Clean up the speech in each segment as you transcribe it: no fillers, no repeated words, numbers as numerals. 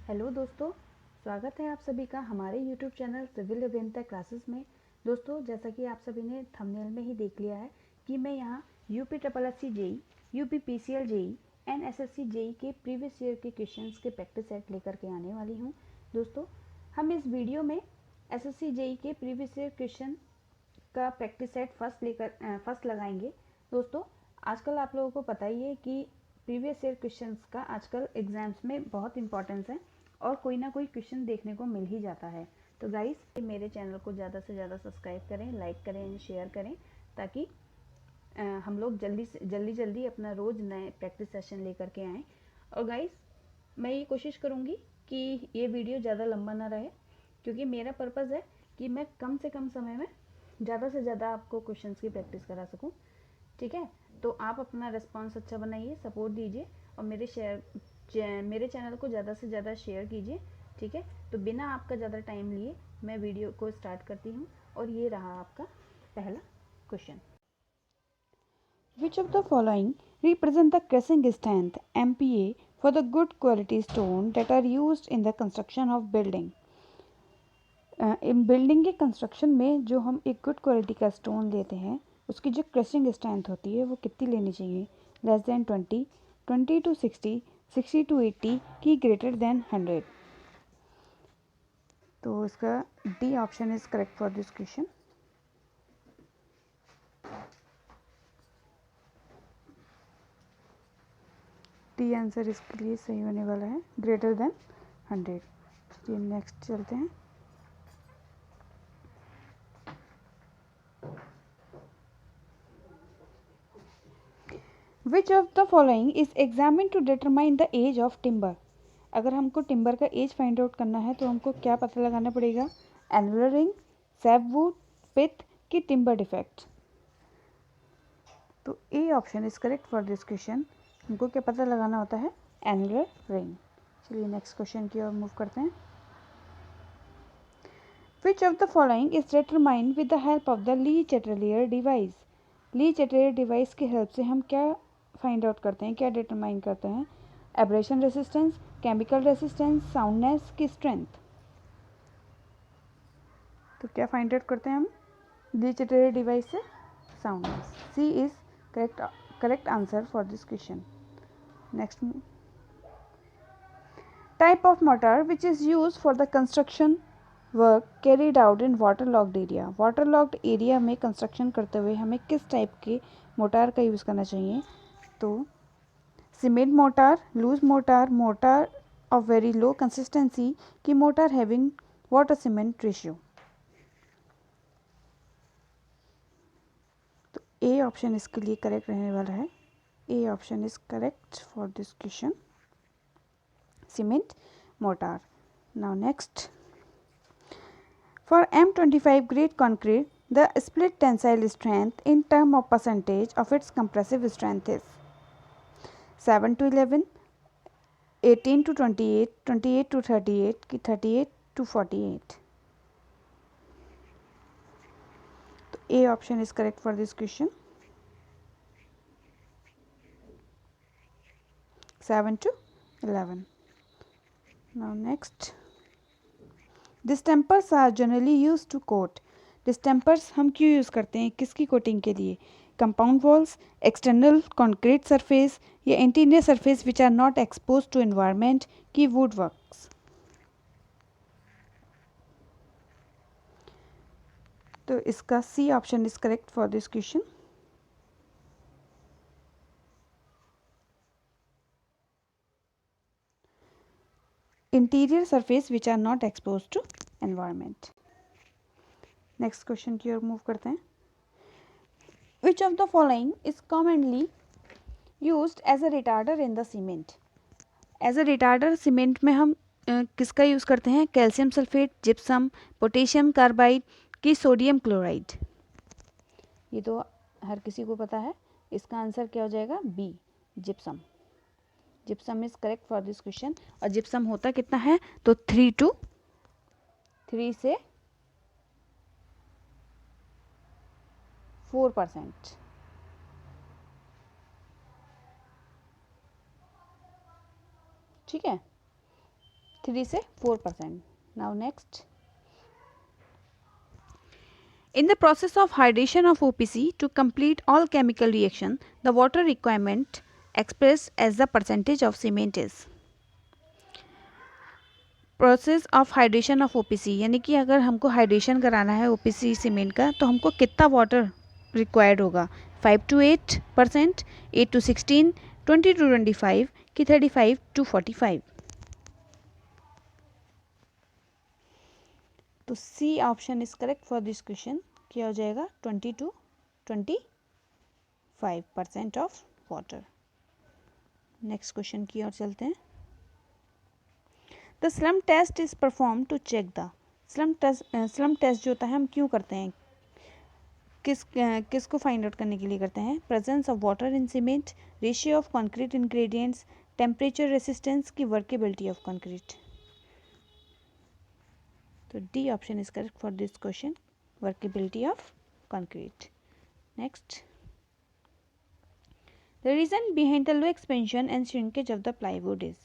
Hello दोस्तों, स्वागत है आप सभी का हमारे यूट्यूब चैनल सिविल अभियंता क्लासेस में। दोस्तों, जैसा कि आप सभी ने थंबनेल में ही देख लिया है कि मैं यहाँ UP triple S C JE, UP PCL JE and SSC JE के प्रीवियस ईयर के क्वेश्चंस के प्रैक्टिस सेट लेकर के आने वाली हूँ। दोस्तों, हम इस वीडियो में एसएससी जेई के प्रीवियस ईयर क्वेश्चन का प्रैक्टिस सेट फर्स्ट लगाएंगे। दोस्तों, आजकल आप लोगों को पता ही है कि प्रीवियस ईयर क्वेश्चंस का आजकल एग्जाम्स में बहुत इंपॉर्टेंस है और कोई ना कोई क्वेश्चन देखने को मिल ही जाता है। तो गाइस, मेरे चैनल को ज़्यादा से ज़्यादा सब्सक्राइब करें, लाइक करें एंड शेयर करें, ताकि हम लोग जल्दी अपना रोज़ नए प्रैक्टिस सेशन लेकर के आएँ। और गाइस, मैं ये कोशिश करूँगी कि ये वीडियो ज़्यादा लंबा ना रहे, क्योंकि मेरा पर्पज़ है कि मैं कम से कम समय में ज़्यादा से ज़्यादा आपको क्वेश्चंस की प्रैक्टिस करा सकूँ। ठीक है, तो आप अपना रिस्पॉन्स अच्छा बनाइए, सपोर्ट दीजिए और मेरे चैनल को ज़्यादा से ज़्यादा शेयर कीजिए। ठीक है, तो बिना आपका ज़्यादा टाइम लिए मैं वीडियो को स्टार्ट करती हूँ। और ये रहा आपका पहला question. Which of the following represent the crushing strength MPa for the good quality stone that are used in the construction of building? In building के कंस्ट्रक्शन में जो हम एक गुड क्वालिटी का स्टोन लेते हैं, उसकी जो क्रशिंग स्ट्रेंथ होती है वो कितनी लेनी चाहिए? लेस देन 20, 20 to 60, 60 to 80 की ग्रेटर देन 100। तो इसका D option is correct for this question. D answer इसके लिए सही होने वाला है, ग्रेटर देन 100। चलिए नेक्स्ट चलते हैं। Which of the following is examined to determine the age of timber? अगर हमको टिम्बर का एज फाइंड आउट करना है तो हमको क्या पता लगाना पड़ेगा? एनुलर रिंग, सैपवुड, पिथ की टिम्बर डिफेक्ट। तो A option is correct for this question. हमको क्या पता लगाना होता है? Annular ring. चलिए नेक्स्ट क्वेश्चन की ओर मूव करते हैं। Which of the following is determined with the help of the ली चेटलियर डिवाइस? ली चेटलियर डिवाइस की हेल्प से हम क्या फाइंड आउट करते हैं, क्या डिटरमाइन करते हैं? Abrasion resistance, chemical resistance, soundness की स्ट्रेंथ। तो क्या फाइंड आउट करते हैं हम ली चेटलियर डिवाइस से? Soundness. C is correct answer for this question. Next, type of mortar which is use for the construction work carried out in waterlogged area. Waterlogged area में कंस्ट्रक्शन करते हुए हमें किस टाइप के मोटार का यूज़ करना चाहिए? तो cement mortar, loose mortar, mortar of very low consistency की mortar having water cement ratio. तो ए ऑप्शन इसके लिए करेक्ट रहने वाला है। A option is correct for this question, cement mortar. Now next, for M25 grade concrete, the split tensile strength in term of percentage of its compressive strength is 7 to 11, 18 to 28, 28 to 38 की 38 to 48। तो A option is correct for this question, 7 to 11। Now next, distempers are generally used to coat। डिस्टेम्पर्स हम क्यों use करते हैं, किसकी coating के लिए? Compound walls, external concrete surface या interior surface which are not expose to environment की wood works. तो इसका C option is correct for this question, interior surface which are not expose to environment. Next question की ओर move करते हैं। Which of the following is commonly used as a retarder in the cement? As a retarder cement में हम किसका use करते हैं? Calcium sulphate, gypsum, potassium carbide की सोडियम क्लोराइड। ये तो हर किसी को पता है। इसका आंसर क्या हो जाएगा? B, gypsum. Gypsum is correct for this question. और जिप्सम होता कितना है? तो 3 से 4%। ठीक है, 3 से 4%. Now next. In the process of hydration of OPC to complete all chemical reaction, the water requirement expressed as the percentage of cement is. Process of hydration of OPC, यानी कि अगर हमको हाइड्रेशन कराना है ओपीसी सीमेंट का तो हमको कितना वाटर रिक्वायर्ड होगा, 5 to 8%, 8 to 16, 20 to 25 कि 35 to 45. तो C option is correct for this question. क्या हो जाएगा, 20 to 25% of water. Next question की ओर चलते हैं. The slump test is perform to check the. Slump test जो होता है हम क्यों करते हैं, किसको फाइंड आउट करने के लिए करते हैं, presence of water in cement, ratio of concrete ingredients, temperature resistance की वर्केबिलिटी ऑफ कंक्रीट. तो D option is correct for this question, workability of concrete. Next. The reason behind the low expansion and shrinkage of the plywood is.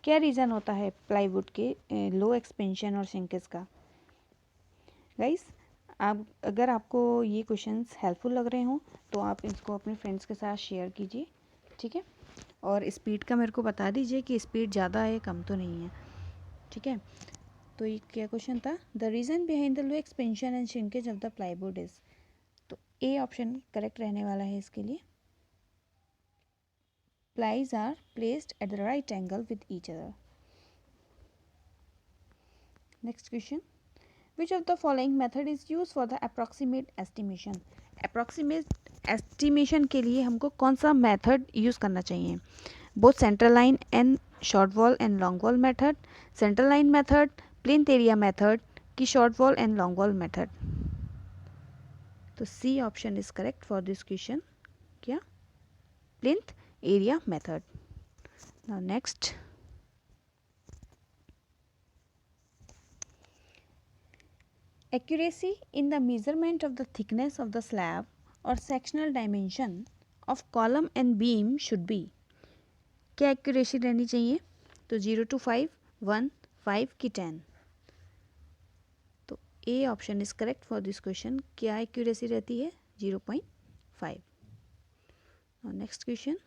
क्या reason होता है plywood के low expansion और shrinkage का. Guys, आप अगर आपको ये क्वेश्चंस हेल्पफुल लग रहे हों तो आप इसको अपने फ्रेंड्स के साथ शेयर कीजिए, ठीक है. और स्पीड का मेरे को बता दीजिए कि स्पीड ज़्यादा है कम तो नहीं है, ठीक है. तो ये क्या क्वेश्चन था, the reason behind the low expansion and shrinkage of the plywood is. तो ए ऑप्शन करेक्ट रहने वाला है इसके लिए. Plies are placed at the right angle with each other. Next question. Which of the following method is used for the approximate estimation? Approximate estimation के लिए हमको कौन सा method use करना चाहिए, both central line and short wall and long wall method, central line method, plinth area method की short wall and long wall method. तो C option is correct for this question. क्या, plinth area method. Now next. Accuracy in the measurement of the thickness of the slab or sectional dimension of column and beam should be. क्या accuracy रहनी चाहिए, तो 0 to 5, 1, 5 की 10. तो A option is correct for this question. क्या accuracy रहती है, 0.5. Next question.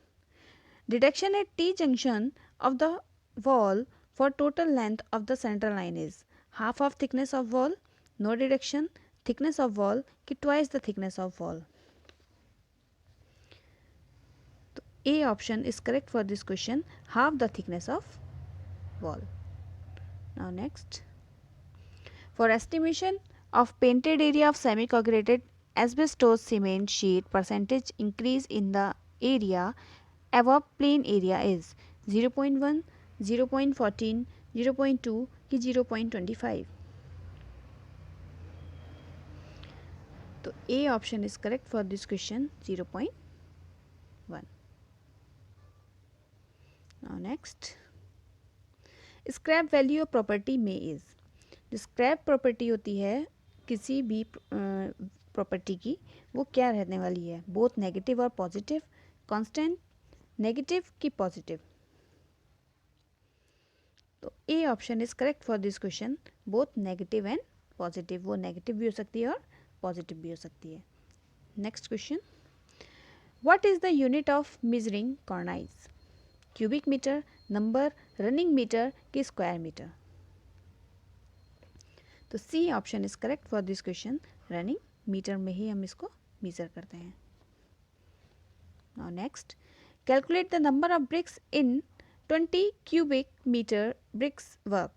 Deduction at T junction of the wall for total length of the central line is half of thickness of wall, no deduction, thickness of wall कि twice the thickness of wall. तो A option is correct for this question, half the thickness of wall. Now next. For estimation of painted area of semi-corrugated asbestos cement sheet, percentage increase in the area above plain area is 0.1, 0.14, 0.2 कि 0.25. तो A option is correct for this question, 0.1. Now next. Scrap value of property में is. जो scrap property होती है किसी भी property की, वो क्या रहने वाली है, बोथ नेगेटिव और पॉजिटिव, कांस्टेंट, नेगेटिव की पॉजिटिव. तो A option is correct for this question, both negative and positive. वो नेगेटिव भी हो सकती है और पॉजिटिव भी हो सकती है. Next question. What is the unit of measuring cornice, cubic metre, number, running metre कि स्क्वायर मीटर. तो C option is correct for this question, running metre में ही हम इसको मेजर करते हैं. Now next. Calculate the number of bricks in 20 cubic meter bricks work.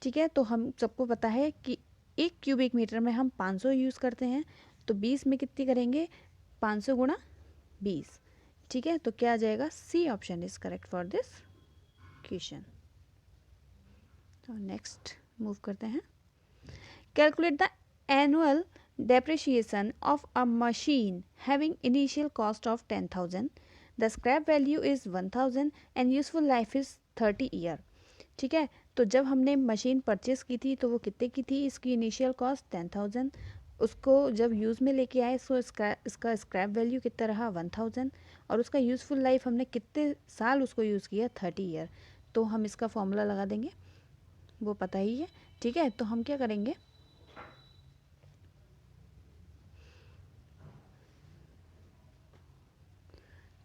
ठीक है, तो हम सबको पता है कि 1 क्यूबिक मीटर में हम 500 यूज़ करते हैं, तो 20 में कितनी करेंगे, 500 गुणा 20. ठीक है, तो क्या आ जाएगा, C option is correct for this question. तो नेक्स्ट मूव करते हैं. Calculate the annual depreciation of a machine having initial cost of 10,000, the scrap value is 1,000 and useful life is 30 year. ठीक है, तो जब हमने मशीन परचेस की थी तो वो कितने की थी, इसकी इनिशियल कॉस्ट 10,000, उसको जब यूज़ में लेके आए सो इसका स्क्रैप वैल्यू कितना रहा, 1,000, और उसका यूज़फुल लाइफ हमने कितने साल उसको यूज़ किया, 30 ईयर. तो हम इसका फॉर्मूला लगा देंगे, वो पता ही है, ठीक है। तो हम क्या करेंगे,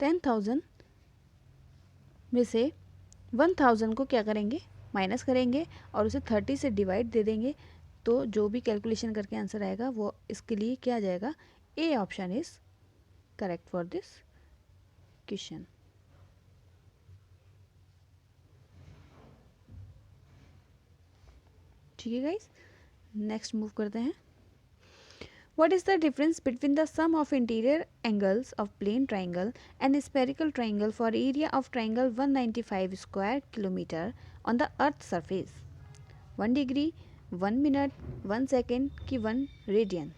$10,000 में से 1,000 को क्या करेंगे, माइनस करेंगे और उसे 30 से डिवाइड दे देंगे। तो जो भी कैलकुलेशन करके आंसर आएगा वो इसके लिए क्या आ जाएगा, ए option is correct for this question. ठीक है गाइस, नेक्स्ट मूव करते हैं। What is the difference between the sum of interior angles of plane triangle and spherical triangle for area of triangle 195 square kilometer on the earth surface? 1 degree, 1 minute, 1 second कि 1 radian?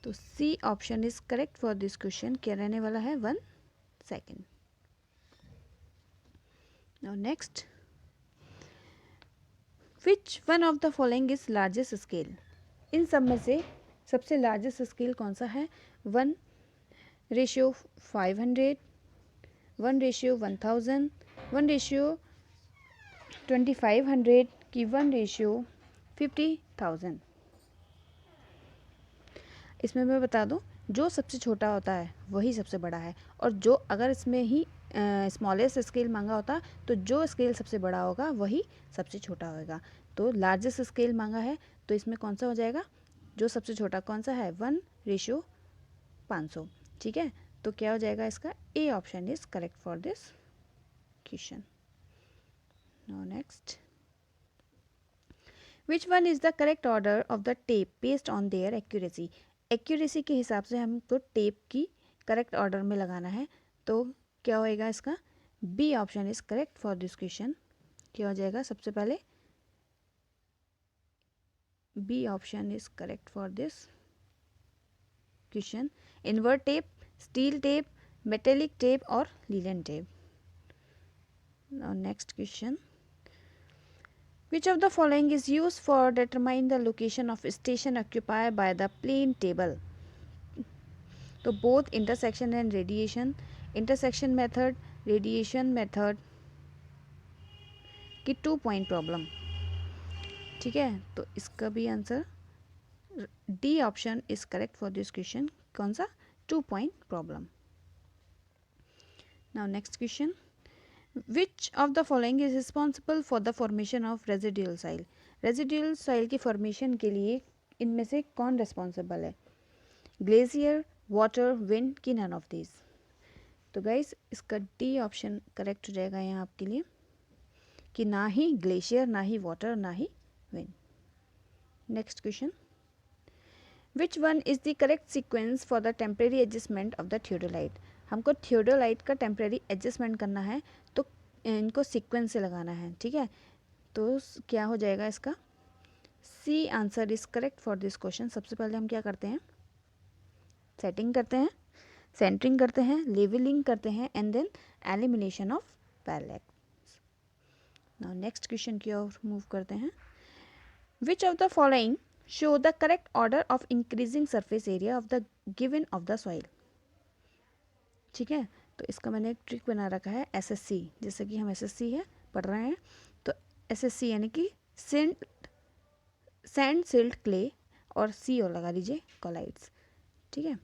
तो C option is correct for this question. क्या रहने वाला है, 1 second। Now next, which one of the following is largest scale? इन सब में से सबसे लार्जेस्ट स्केल कौन सा है, 1:500, 1:1000, 1:2500 कि 1:50,000? इसमें मैं बता दूं, जो सबसे छोटा होता है वही सबसे बड़ा है, और जो अगर इसमें ही स्मॉलेस्ट स्केल मांगा होता तो जो स्केल सबसे बड़ा होगा वही सबसे छोटा होगा। तो लार्जेस्ट स्केल मांगा है तो इसमें कौन सा हो जाएगा, जो सबसे छोटा कौन सा है, 1:500। ठीक है, तो क्या हो जाएगा इसका, ए option is correct for this question. Now next, which one is the correct order of the tape based on their accuracy? Accuracy के हिसाब से हमको टेप की करेक्ट ऑर्डर में लगाना है, तो क्या होएगा इसका, B option is correct for this question. क्या हो जाएगा, सबसे पहले B option is correct for this question. Invert tape, steel tape, metallic tape और linen tape. Now next question, which of the following is used for determine the location of station occupied by the plane table? तो both intersection and radiation, intersection method, radiation method की 2 point problem. ठीक है, तो इसका भी answer D option is correct for this question. कौन सा, 2 point problem. Now next question, which of the following is responsible for the formation of residual soil? Residual soil की formation के लिए इनमें से कौन रिस्पॉन्सिबल है, ग्लेशियर, वाटर, विंड की नन ऑफ दिस? तो गाइस इसका डी ऑप्शन करेक्ट हो जाएगा यहाँ आपके लिए, कि ना ही ग्लेशियर, ना ही वाटर, ना ही wind. Next question, which one is the correct sequence for the temporary adjustment of the theodolite? हमको थियोडोलाइट का टेम्परेरी एडजस्टमेंट करना है तो इनको सीक्वेंस से लगाना है। ठीक है, तो क्या हो जाएगा इसका, C answer is correct for this question. सबसे पहले हम क्या करते हैं, सेटिंग करते हैं, सेंटरिंग करते हैं, लेवलिंग करते हैं and then elimination of parallax. Now next question की ओर मूव करते हैं, which of the following show the correct order of increasing surface area of the given of the soil? ठीक है, तो इसका मैंने एक ट्रिक बना रखा है, एसएससी, जैसे कि हम एसएससी है पढ़ रहे हैं, तो एसएससी यानी कि सैंड, सिल्ट, क्ले और सी और लगा लीजिए कोलाइड्स। ठीक है,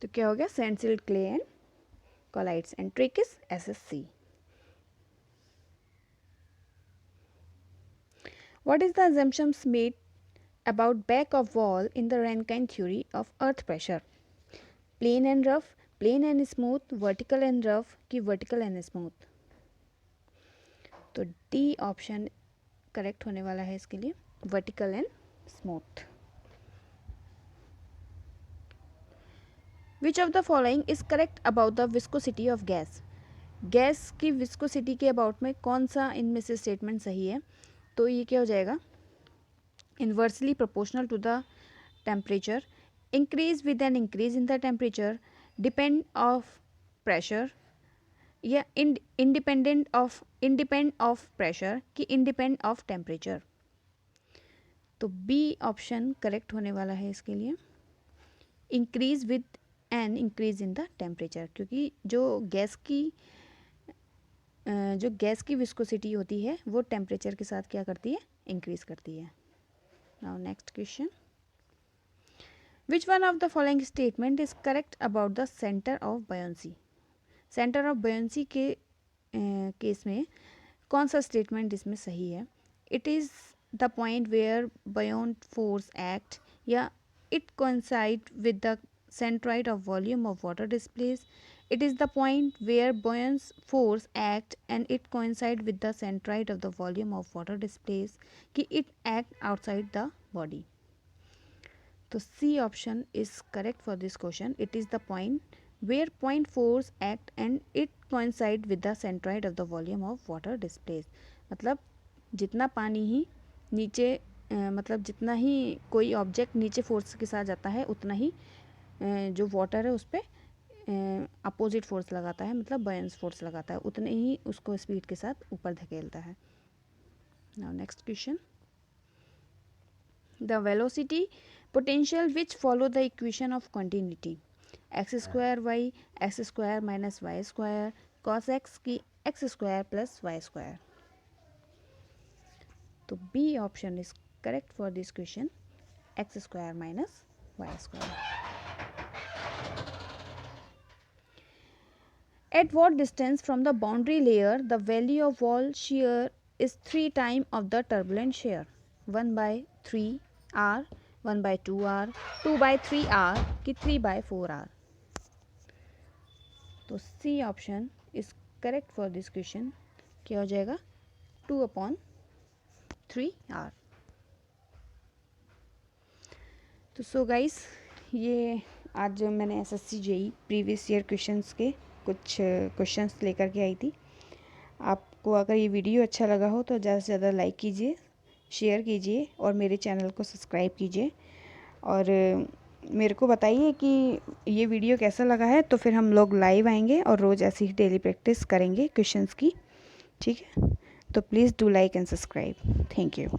तो क्या हो गया, sand, silt, clay and colloids, and trick is SSC. What is the assumptions made about back of wall in the Rankine theory of earth pressure? Plain and rough, plain and smooth, vertical and rough कि vertical and smooth? तो D option correct होने वाला है इसके लिए, vertical and smooth। Which of the following is correct about the viscosity of gas? Gas की viscosity के about में कौन सा इनमें से स्टेटमेंट सही है? तो ये क्या हो जाएगा, inversely proportional to the temperature, increase with an increase in the temperature, depend of pressure, या इंडिपेंड ऑफ प्रेशर कि इंडिपेंड ऑफ टेम्परेचर? तो बी ऑप्शन करेक्ट होने वाला है इसके लिए, increase with an increase in the temperature, क्योंकि जो गैस की विस्कोसिटी होती है वो टेम्परेचर के साथ क्या करती है, इंक्रीज करती है. Now next question, which one of the following statement is correct about the centre of buoyancy. Centre of buoyancy के केस में कौन सा स्टेटमेंट इसमें सही है. It is the point where buoyant force act, या it coincide with the centroid of volume of water displaced. It is the point where buoyant force act and it coincide with the centroid of the volume of water displaced, कि it act outside the body. तो C option is correct for this question. It is the point where point force act and it coincide with the centroid of the volume of water displaced. मतलब जितना पानी ही नीचे मतलब जितना ही कोई object नीचे force के साथ जाता है उतना ही जो वाटर है उस पर अपोजिट फोर्स लगाता है, मतलब बायंस फोर्स लगाता है, उतने ही उसको स्पीड के साथ ऊपर धकेलता है. Now next question, the velocity potential which follow the equation of continuity x square y x square minus y square cos x की x square plus y square. तो B option is correct for this question, x square minus y square. At what distance from the boundary layer the value of wall shear is 3 times of the turbulent shear? 1/3r, 1/2r, 2/3r कि 3/4r. तो C option is correct for this question. क्या हो जाएगा, 2/3r. तो so guys, ये आज मैंने SSC JEE previous year questions के कुछ क्वेश्चंस लेकर के आई थी. आपको अगर ये वीडियो अच्छा लगा हो तो ज़्यादा से ज़्यादा लाइक कीजिए, शेयर कीजिए और मेरे चैनल को सब्सक्राइब कीजिए. और मेरे को बताइए कि ये वीडियो कैसा लगा है, तो फिर हम लोग लाइव आएंगे और रोज़ ऐसी ही डेली प्रैक्टिस करेंगे क्वेश्चंस की. ठीक है, तो please do like and subscribe. Thank you.